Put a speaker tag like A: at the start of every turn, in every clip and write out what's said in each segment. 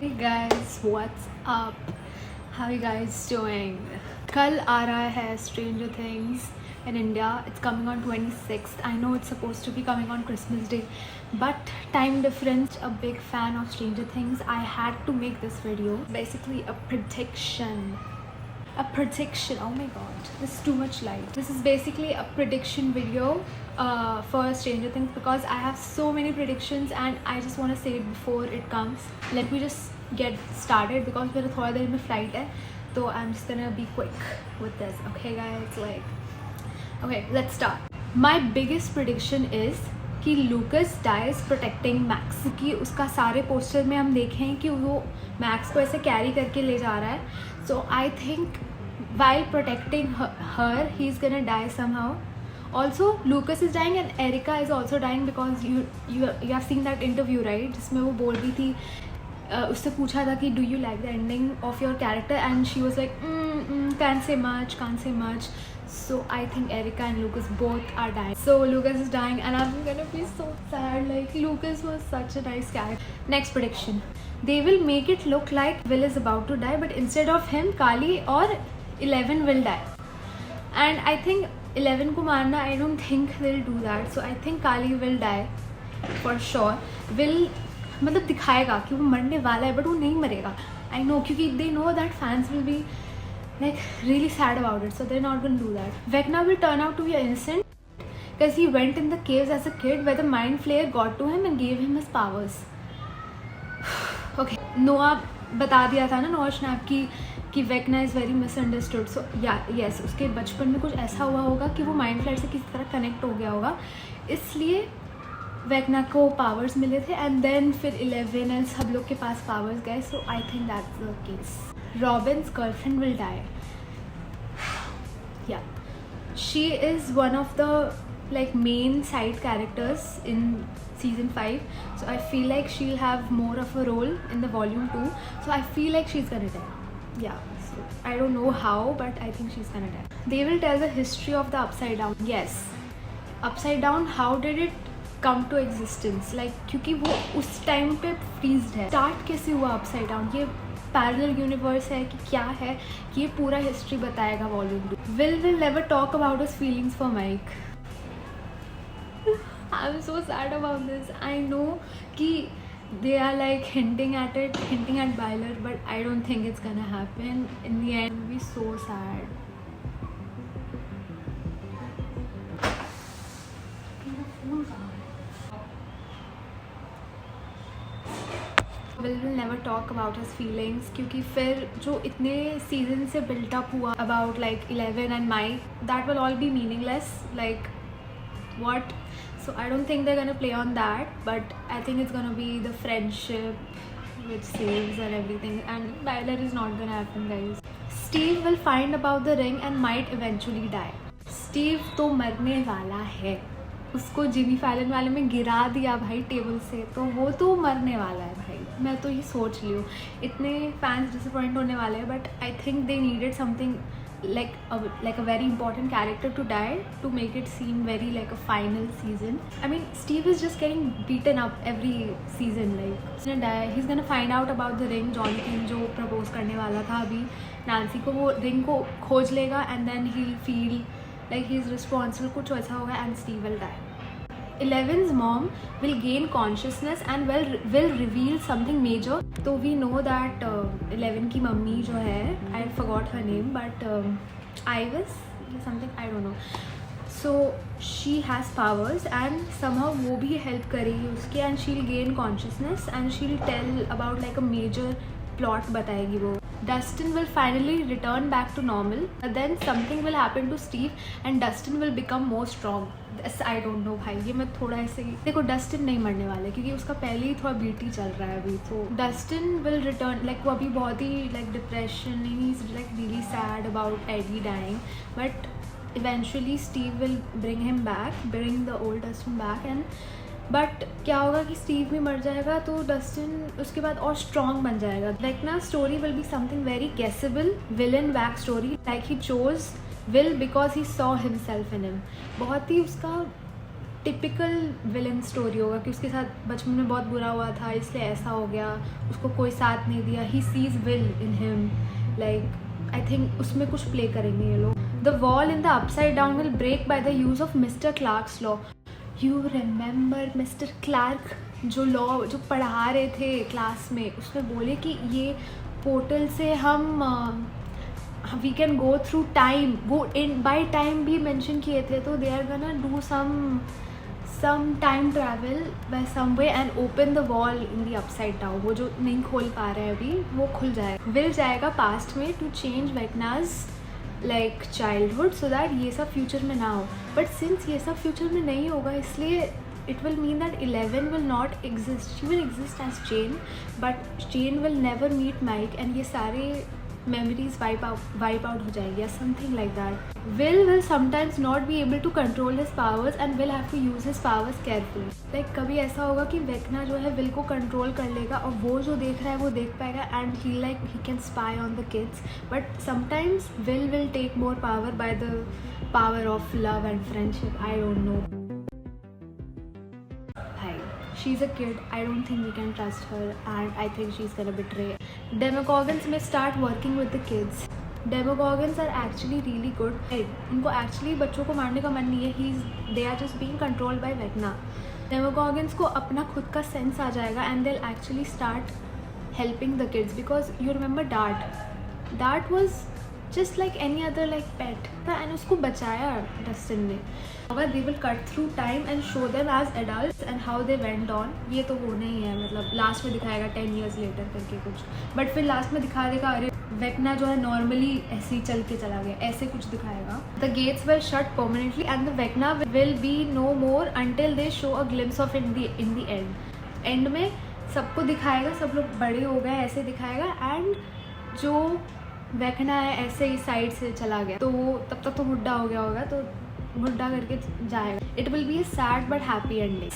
A: Hey guys, what's up? How you guys doing? कल आ रहा है Stranger Things in India. It's coming on 26th. I know it's supposed to be coming on Christmas Day, but time difference. A big fan of Stranger Things. I had to make this video. Basically a prediction. Oh my god, this is too much light. This is basically a prediction video for Stranger Things because I have so many predictions and I just want to say it before it comes. Let me just get started because मेरा थोड़ा देर में flight है, so I'm just gonna be quick with this. Okay guys, okay, let's start. My biggest prediction is कि लूकस dies protecting max, क्योंकि उसका सारे poster में हम देखें कि वो मैक्स को ऐसे कैरी करके ले जा रहा है. So I think while protecting her he is gonna die somehow. Also Lucas is dying and Erica is also dying because you have seen that interview right, जिसमें वो बोल रही थी, उससे पूछा था कि do you like the ending of your character and she was like can't say much. So I think Erica and Lucas both are dying. So Lucas is dying and I'm gonna be so sad. Like Lucas was such a nice character. Next prediction. They will make it look like Will is about to die, but instead of him, Kali or 11 will die. And I think 11 को मारना, I don't think they'll do that. So I think Kali will die for sure. Will मतलब दिखाएगा कि वो मरने वाला है, but वो नहीं मरेगा. I know, क्योंकि they know that fans will be like really sad about it, so they're not going to do that. Vecna will turn out to be innocent because he went in the caves as a kid where the mind flayer got to him and gave him his powers. Okay, Noah बता दिया था ना नोआ snap कि Vecna is very misunderstood. So yes, उसके बचपन में कुछ ऐसा हुआ होगा कि वो माइंड फ्लेयर से किसी तरह कनेक्ट हो गया होगा, इसलिए वेकना को पावर्स मिले थे एंड देन फिर 11 एंड सब लोग के पास पावर्स गए. So I think that's the case. Robin's girlfriend will die. Yeah, she is one of the like main side characters in season 5, so I feel like she'll have more of a role in the volume 2, so I feel like she's gonna die. Yeah, so I don't know how, but I think she's gonna die. They will tell the history of the Upside Down. Yes, Upside Down, how did it come to existence? Like क्योंकि वो उस time पे freezed है. Start कैसे हुआ Upside Down? ये parallel universe है कि क्या है, ये पूरा हिस्ट्री बताएगा volume 2. Will never talk about his feelings for Mike. I am so sad about this. I know कि they are like hinting at Byler, but I don't think it's gonna happen. In the end, it'll be so sad. Will never talk about his feelings क्योंकि फिर जो इतने season से built up हुआ about like 11 and Mike, that will all be meaningless. Like what? So I don't think they're gonna play on that, but I think it's gonna be the friendship which saves and everything, and Tyler is not gonna happen, guys. Steve will find about the ring and might eventually die. Steve तो मरने वाला है. उसको Jimmy Fallon वाले में गिरा दिया भाई टेबल से, तो वो तो मरने वाला है भाई. मैं तो ये सोच रही हूँ, इतने फैंस डिसअपॉइंट होने वाले हैं, but I think they needed something like a very important character to die to make it seem very like a final season. I mean, Steve is just getting beaten up every season. Like he's gonna die, he's gonna find out about the ring. Jonathan जो propose करने वाला था अभी Nancy को, वो ring को खोज लेगा and then he'll feel like he's responsible, कुछ वैसा होगा, and Steve will die. 11's mom will gain consciousness and will reveal something major. So we know that 11 की मम्मी जो है, I forgot her name, but Iris something, I don't know. So she has powers and somehow वो भी help करेगी उसके, and she'll gain consciousness and she'll tell about like a major plot बताएगी वो. Dustin will finally return back to normal, but then something will happen to Steve and Dustin will become more strong. I don't know भाई, ये मैं थोड़ा ऐसे ही देखो. Dustin नहीं मरने वाला है क्योंकि उसका पहले ही थोड़ा बीटी चल रहा है अभी. तो Dustin will return, like वो अभी बहुत ही like depression, he's like really sad about Eddie dying, but eventually Steve will bring the old Dustin back. And but क्या होगा कि स्टीव भी मर जाएगा तो डस्टिन उसके बाद और स्ट्रॉन्ग बन जाएगा. Vecna story will be something very guessable villain back story, like he chose will because he saw himself in him. बहुत ही उसका टिपिकल विलन स्टोरी होगा कि उसके साथ बचपन में बहुत बुरा हुआ था इसलिए ऐसा हो गया, उसको कोई साथ नहीं दिया, he sees Will in him, like I think उसमें कुछ प्ले करेंगे ये लोग. The wall in the upside down will break by the use of Mister Clark's law. You remember Mister Clark जो लॉ जो पढ़ा रहे थे क्लास में, उसमें बोले कि ये पोर्टल से हम we can go through time, वो इन बाय टाइम भी मेंशन किए थे. तो they are gonna do some time travel by some way and open the wall in the upside down. वो जो नहीं खोल पा रहे हैं अभी वो खुल जाएगा. विल जाएगा पास्ट में to change Vecna's like childhood so that ये सब फ्यूचर में ना हो. बट सिंस ये सब फ्यूचर में नहीं होगा इसलिए it will mean that 11 will not exist. She will exist as Jane but Jane will never meet Mike and ये सारे memories wipe out हो जाएगी, something like that. Will sometimes not be able to control his powers and will have to use his powers carefully. Like कभी ऐसा होगा कि Vecna जो है विल को कंट्रोल कर लेगा और वो जो देख रहा है वो देख पाएगा and he can spy on the kids. But sometimes will take more power by the power of love and friendship. I don't know. She's a kid. I don't think we can trust her and I think she's gonna betray. Demogorgons may start working with the kids. Demogorgons are actually really good. उनको actually बच्चों को मारने का मन नहीं है. They are just being controlled by Vecna. Demogorgons को अपना खुद का sense आ जाएगा and they'll actually start helping the kids because you remember Dart. Dart was just like any other like pet and उसको बचाया डस्टिन ने. अगर they will cut through time and show them as adults and how they went on. ये तो होना ही है, मतलब last में दिखाएगा 10 years later करके कुछ, बट फिर लास्ट में दिखा देगा अरे वेकना जो है नॉर्मली ऐसे ही चल के चला गया, ऐसे कुछ दिखाएगा. The gates will shut permanently and the Vecna will be no more until they show a glimpse of in the end. End में सबको दिखाएगा, सब लोग बड़े हो गए ऐसे दिखाएगा एंड जो वेकना है ऐसे ही साइड से चला गया तो वो तब तक तो बुढ़ा हो गया होगा तो बुढ़ा करके जाएगा. It will be a sad but happy ending.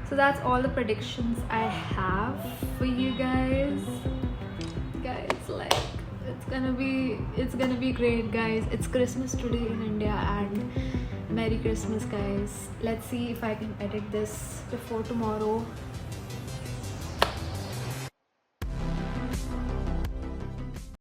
A: So that's all the predictions I have for you guys. Like it's gonna be great guys. It's Christmas today in India and Merry Christmas guys. Let's see if I can edit this before tomorrow.